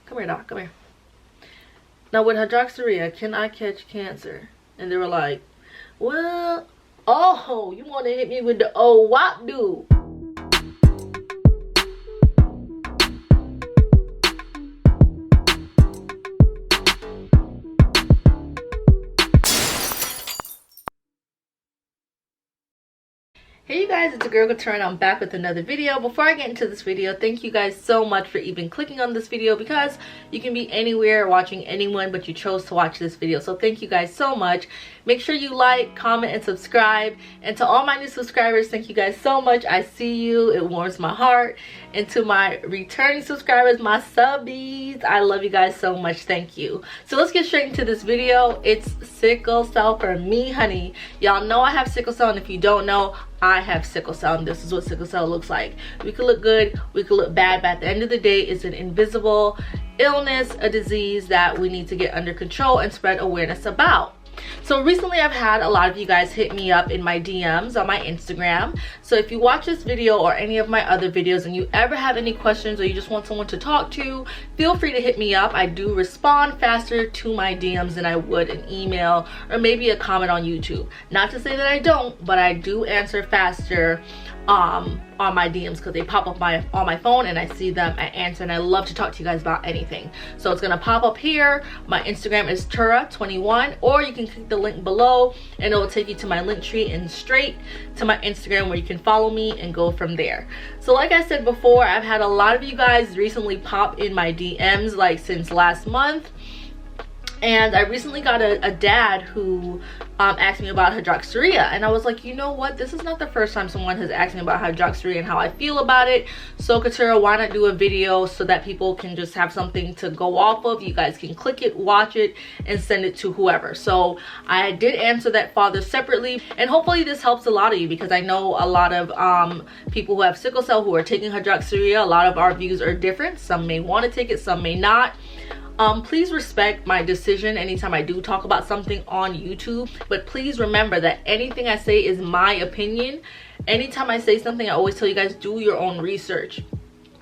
Come here, doc. Come here. Now, with hydroxyurea, can I catch cancer? And they were like, well, oh, you want to hit me with the oh wop dude. Hey you guys, it's your girl Keturah and I'm back with another video. Before I get into this video, thank you guys so much for even clicking on this video, because you can be anywhere watching anyone, but you chose to watch this video. So thank you guys so much. Make sure you like, comment, and subscribe. And to all my new subscribers, thank you guys so much. I see you. It warms my heart. And to my returning subscribers, my subbies, I love you guys so much. Thank you. So let's get straight into this video. It's sickle cell for me, honey. Y'all know I have sickle cell, and if you don't know, I have sickle cell, and this is what sickle cell looks like. We could look good, we could look bad, but at the end of the day, it's an invisible illness, a disease that we need to get under control and spread awareness about. So recently I've had a lot of you guys hit me up in my DMs on my Instagram. So if you watch this video or any of my other videos and you ever have any questions or you just want someone to talk to, feel free to hit me up. I do respond faster to my DMs than I would an email or maybe a comment on YouTube. Not to say that I don't, but I do answer faster on my DMs because they pop up on my phone and I see them, I answer, and I love to talk to you guys about anything. So it's gonna pop up here. My Instagram is Keturah21, or you can click the link below and it will take you to my link tree and straight to my Instagram where you can follow me and go from there. So like I said before, I've had a lot of you guys recently pop in my DMs like since last month. And I recently got a dad who asked me about hydroxyurea, and I was like, you know what, this is not the first time someone has asked me about hydroxyurea and how I feel about it. So Keturah, why not do a video so that people can just have something to go off of? You guys can click it, watch it, and send it to whoever. So I did answer that father separately, and hopefully this helps a lot of you, because I know a lot of people who have sickle cell who are taking hydroxyurea. A lot of our views are different. Some may want to take it, some may not. Please respect my decision anytime I do talk about something on YouTube, but please remember that anything I say is my opinion. Anytime I say something, I always tell you guys, do your own research.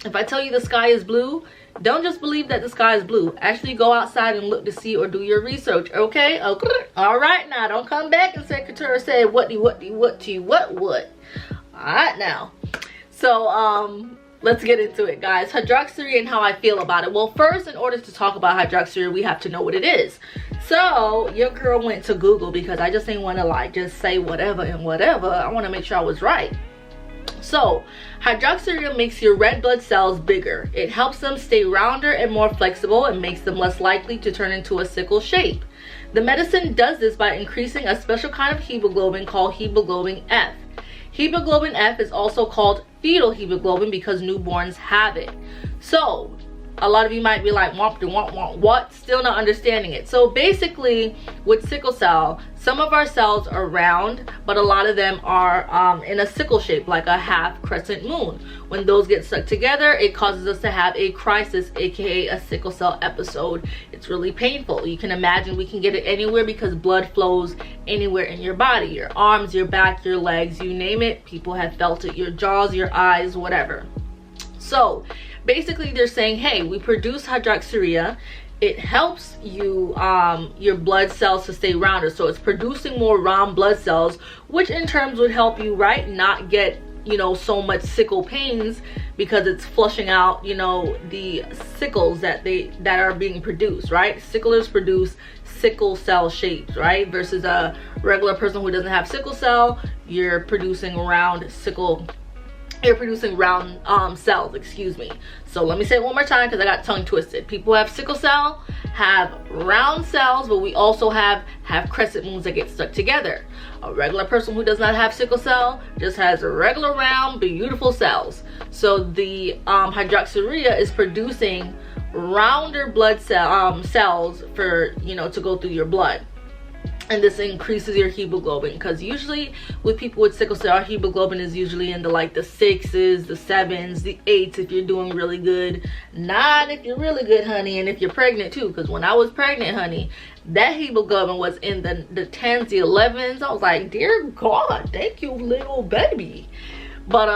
If I tell you the sky is blue, don't just believe that the sky is blue. Actually go outside and look to see, or do your research, okay? Okay. All right, now don't come back and say Keturah said what. All right now. So let's get into it, guys. Hydroxyurea and how I feel about it. Well, first, in order to talk about hydroxyurea, we have to know what it is. So your girl went to Google, because I just didn't want to like just say whatever and whatever. I want to make sure I was right. So hydroxyurea makes your red blood cells bigger. It helps them stay rounder and more flexible, and makes them less likely to turn into a sickle shape. The medicine does this by increasing a special kind of hemoglobin called hemoglobin F. Hemoglobin F is also called fetal hemoglobin because newborns have it. So a lot of you might be like, what? Still not understanding it. So basically with sickle cell, some of our cells are round, but a lot of them are in a sickle shape, like a half crescent moon. When those get stuck together, it causes us to have a crisis, aka a sickle cell episode. It's really painful. You can imagine we can get it anywhere, because blood flows anywhere in your body, your arms, your back, your legs, you name it. People have felt it, your jaws, your eyes, whatever. So basically they're saying, hey, we produce hydroxyurea. It helps you your blood cells to stay rounder, so it's producing more round blood cells, which in terms would help you, right, not get, you know, so much sickle pains, because it's flushing out, you know, the sickles that are being produced, right? Sicklers produce sickle cell shapes, right, versus a regular person who doesn't have sickle cell. You're producing round cells, excuse me. So let me say it one more time, because I got tongue twisted. People who have sickle cell have round cells, but we also have crescent moons that get stuck together. A regular person who does not have sickle cell just has regular round beautiful cells. So the hydroxyurea is producing rounder blood cells for, you know, to go through your blood. And this increases your hemoglobin, because usually with people with sickle cell, our hemoglobin is usually in the like the 6s, the 7s, the 8s if you're doing really good. Not if you're really good, honey, and if you're pregnant too, because when I was pregnant, honey, that hemoglobin was in the 10s, the 11s. I was like, dear God, thank you, little baby. But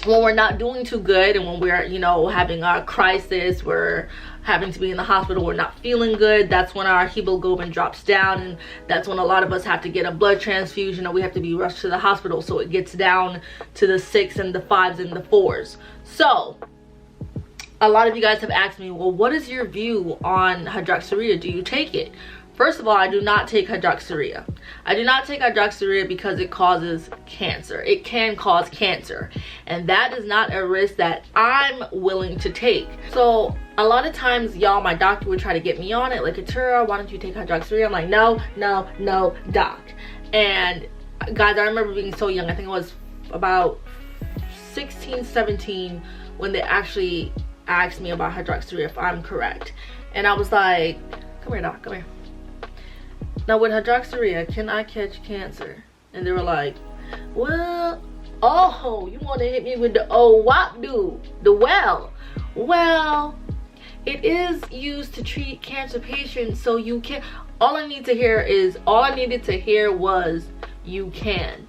when we're not doing too good, and when we're, you know, having our crisis, we're having to be in the hospital, we're not feeling good, that's when our hemoglobin drops down, and that's when a lot of us have to get a blood transfusion, or we have to be rushed to the hospital, so it gets down to the 6 and the 5s and the 4s. So a lot of you guys have asked me, well, what is your view on Hydroxyurea? Do you take it? First of all, I do not take Hydroxyurea. I do not take Hydroxyurea because it causes cancer. It can cause cancer, and that is not a risk that I'm willing to take. So a lot of times, y'all, my doctor would try to get me on it, like, Keturah, why don't you take Hydroxyurea? I'm like, no, no, no, doc. And guys, I remember being so young. I think it was about 16, 17 when they actually asked me about Hydroxyurea, if I'm correct. And I was like, come here, doc, come here. Now, with Hydroxyurea, can I catch cancer? And they were like, well, oh, you want to hit me with the oh what do? The well, it is used to treat cancer patients, so you can. All I needed to hear was you can.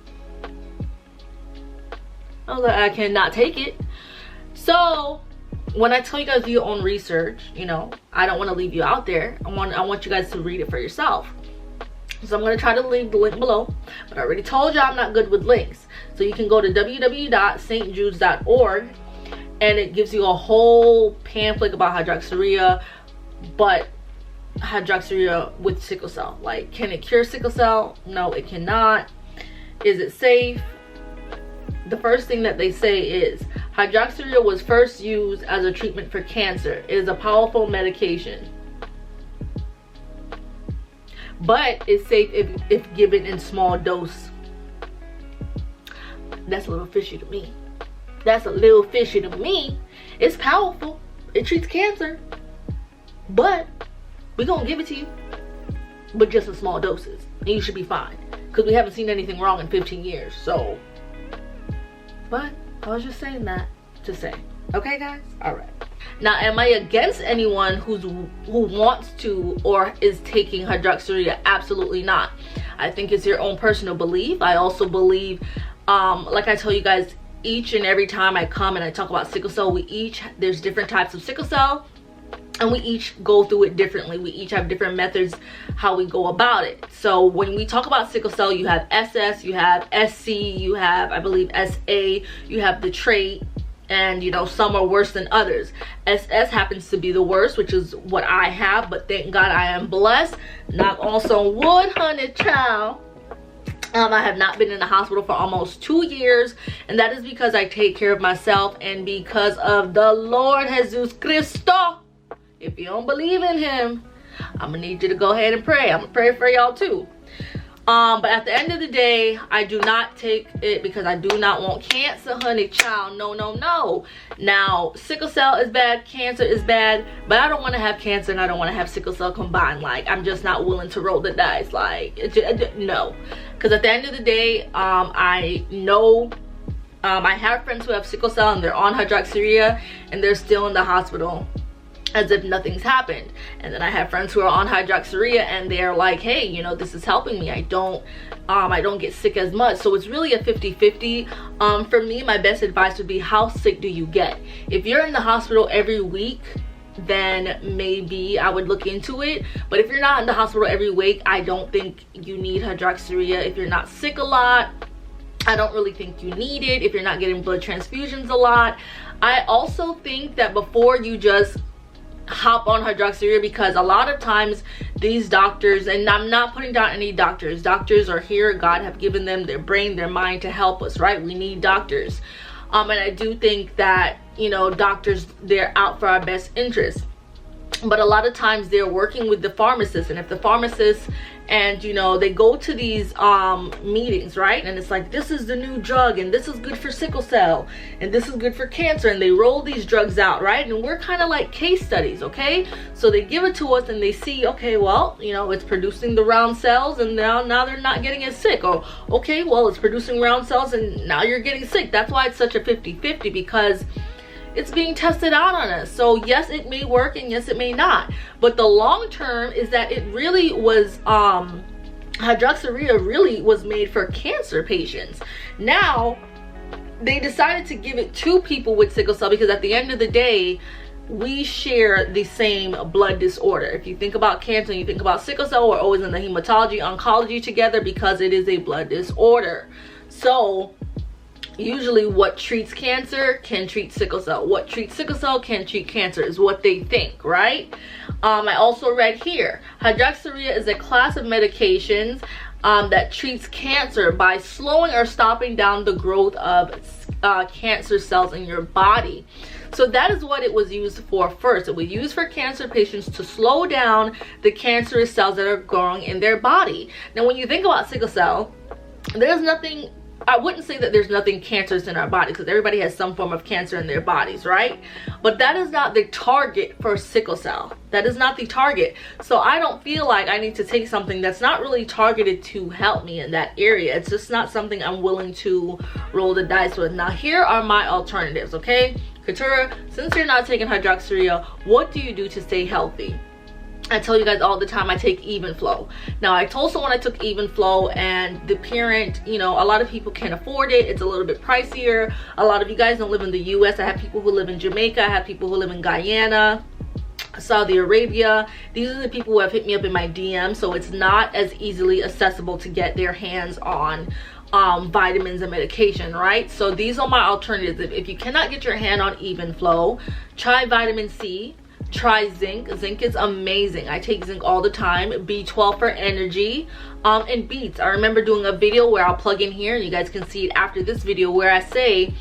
I was like, I cannot take it. So when I tell you guys do your own research, you know, I don't want to leave you out there. I want you guys to read it for yourself. So I'm going to try to leave the link below, but I already told you I'm not good with links. So you can go to www.stjudes.org, and it gives you a whole pamphlet about Hydroxyurea, but Hydroxyurea with sickle cell. Like, can it cure sickle cell? No, it cannot. Is it safe? The first thing that they say is Hydroxyurea was first used as a treatment for cancer. It is a powerful medication, but it's safe if given in small dose. That's a little fishy to me. That's a little fishy to me. It's powerful. It treats cancer, but we're gonna give it to you, but just in small doses, and you should be fine, because we haven't seen anything wrong in 15 years. So, but I was just saying that to say, okay, guys? All right. Now, am I against anyone who wants to or is taking Hydroxyurea? Absolutely not. I think it's your own personal belief. I also believe, like I tell you guys, each and every time I come and I talk about sickle cell, there's different types of sickle cell, and we each go through it differently. We each have different methods how we go about it. So when we talk about sickle cell, you have SS, you have SC, you have, I believe, SA, you have the trait, and you know, some are worse than others. SS happens to be the worst, which is what I have, but thank God I am blessed. Knock on some wood, honey child. I have not been in the hospital for almost 2 years, and that is because I take care of myself and because of the Lord Jesus Cristo. If you don't believe in him, I'm gonna need you to go ahead and pray. I'm gonna pray for y'all too. But at the end of the day, I do not take it because I do not want cancer, honey child. No, no, no. Now, sickle cell is bad, cancer is bad, but I don't want to have cancer and I don't want to have sickle cell combined. Like, I'm just not willing to roll the dice. Like, no. Because at the end of the day, I know I have friends who have sickle cell and they're on Hydroxyurea and they're still in the hospital as if nothing's happened. And then I have friends who are on Hydroxyurea and they're like, hey, you know, this is helping me. I don't get sick as much. So it's really a 50-50. For me, my best advice would be, how sick do you get? If you're in the hospital every week, then maybe I would look into it. But if you're not in the hospital every week, I don't think you need Hydroxyurea. If you're not sick a lot, I don't really think you need it. If you're not getting blood transfusions a lot, I also think that before you just hop on Hydroxyurea, because a lot of times these doctors, and I'm not putting down any doctors are here, God have given them their brain, their mind to help us, right? We need doctors, and I do think that, you know, doctors, they're out for our best interest, but a lot of times they're working with the pharmacist, and if the pharmacist, and you know, they go to these meetings, right, and it's like, this is the new drug and this is good for sickle cell and this is good for cancer, and they roll these drugs out, right, and we're kind of like case studies, okay? So they give it to us and they see, okay, well, you know, it's producing the round cells and now they're not getting as sick. Or okay, well, it's producing round cells and now you're getting sick. That's why it's such a 50-50, because it's being tested out on us. So yes, it may work and yes, it may not, but the long term is that it really was Hydroxyurea really was made for cancer patients. Now they decided to give it to people with sickle cell because at the end of the day, we share the same blood disorder. If you think about cancer and you think about sickle cell, we're always in the hematology, oncology together because it is a blood disorder. So usually what treats cancer can treat sickle cell. What treats sickle cell can treat cancer is what they think, right? I also read here, Hydroxyurea is a class of medications that treats cancer by slowing or stopping down the growth of cancer cells in your body. So that is what it was used for first. It was used for cancer patients to slow down the cancerous cells that are growing in their body. Now, when you think about sickle cell, there's nothing, I wouldn't say that there's nothing cancerous in our body because everybody has some form of cancer in their bodies, right? But that is not the target for sickle cell. That is not the target. So I don't feel like I need to take something that's not really targeted to help me in that area. It's just not something I'm willing to roll the dice with. Now, here are my alternatives, okay? Keturah, since you're not taking Hydroxyurea, what do you do to stay healthy? I tell you guys all the time I take EvenFlo. Now, I told someone I took EvenFlo and the parent, you know, a lot of people can't afford it. It's a little bit pricier. A lot of you guys don't live in the US. I have people who live in Jamaica. I have people who live in Guyana, Saudi Arabia. These are the people who have hit me up in my DM, so it's not as easily accessible to get their hands on vitamins and medication, right? So these are my alternatives. If you cannot get your hand on EvenFlo, try vitamin C, try zinc. Zinc is amazing. I take zinc all the time. B12 for energy, and beets. I remember doing a video where I'll plug in here and you guys can see it after this video where I say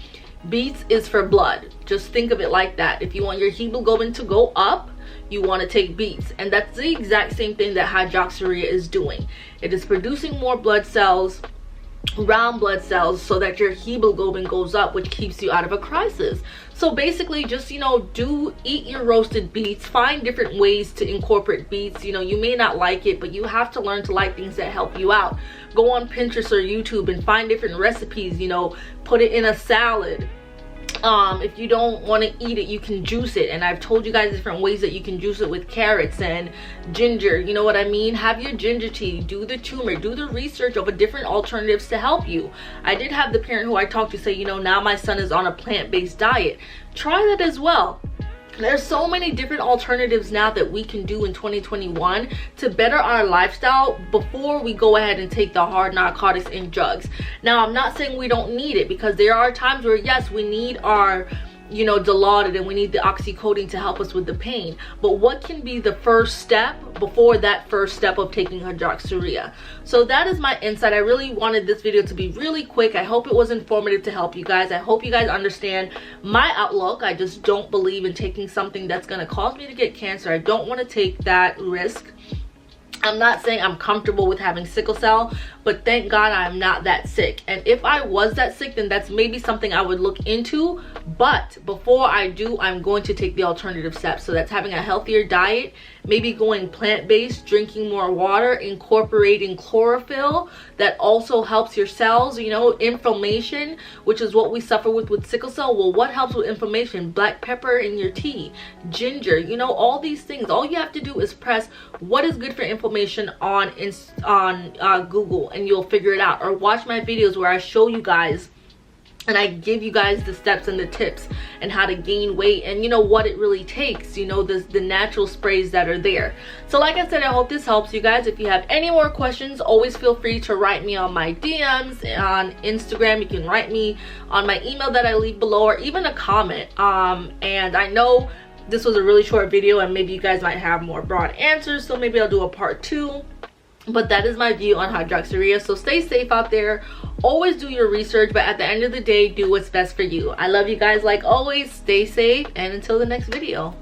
beets is for blood. Just think of it like that. If you want your hemoglobin to go up, you want to take beets, and that's the exact same thing that Hydroxyurea is doing. It is producing more blood cells, round blood cells, so that your hemoglobin goes up, which keeps you out of a crisis. So basically, just, you know, eat your roasted beets. Find different ways to incorporate beets. You know, you may not like it, but you have to learn to like things that help you out. Go on Pinterest or YouTube and find different recipes. You know, put it in a salad. If you don't want to eat it, you can juice it, and I've told you guys different ways that you can juice it with carrots and ginger. You know what I mean? Have your ginger tea, do the turmeric, do the research over different alternatives to help you. I did have the parent who I talked to say, you know, now my son is on a plant-based diet. Try that as well. There's so many different alternatives now that we can do in 2021 to better our lifestyle before we go ahead and take the hard narcotics and drugs. Now, I'm not saying we don't need it, because there are times where, yes, we need our, you know, Dilaudid and we need the oxycodone to help us with the pain. But what can be the first step before that first step of taking Hydroxyurea? So that is my insight. I really wanted this video to be really quick. I hope it was informative to help you guys. I hope you guys understand my outlook. I just don't believe in taking something that's going to cause me to get cancer. I don't want to take that risk. I'm not saying I'm comfortable with having sickle cell, but thank God I'm not that sick. And if I was that sick, then that's maybe something I would look into. But before I do, I'm going to take the alternative steps. So that's having a healthier diet, maybe going plant-based, drinking more water, incorporating chlorophyll. That also helps your cells. You know, inflammation, which is what we suffer with sickle cell. Well, what helps with inflammation? Black pepper in your tea, ginger, you know, all these things. All you have to do is press what is good for inflammation on Google, and you'll figure it out. Or watch my videos where I show you guys and I give you guys the steps and the tips and how to gain weight, and you know what it really takes, you know, the natural sprays that are there. So like I said, I hope this helps you guys. If you have any more questions, always feel free to write me on my DMs on Instagram. You can write me on my email that I leave below, or even a comment. And I know this was a really short video and maybe you guys might have more broad answers, so maybe I'll do a part 2. But that is my view on Hydroxyurea. So stay safe out there. Always do your research, but at the end of the day, do what's best for you. I love you guys like always. Stay safe, and until the next video.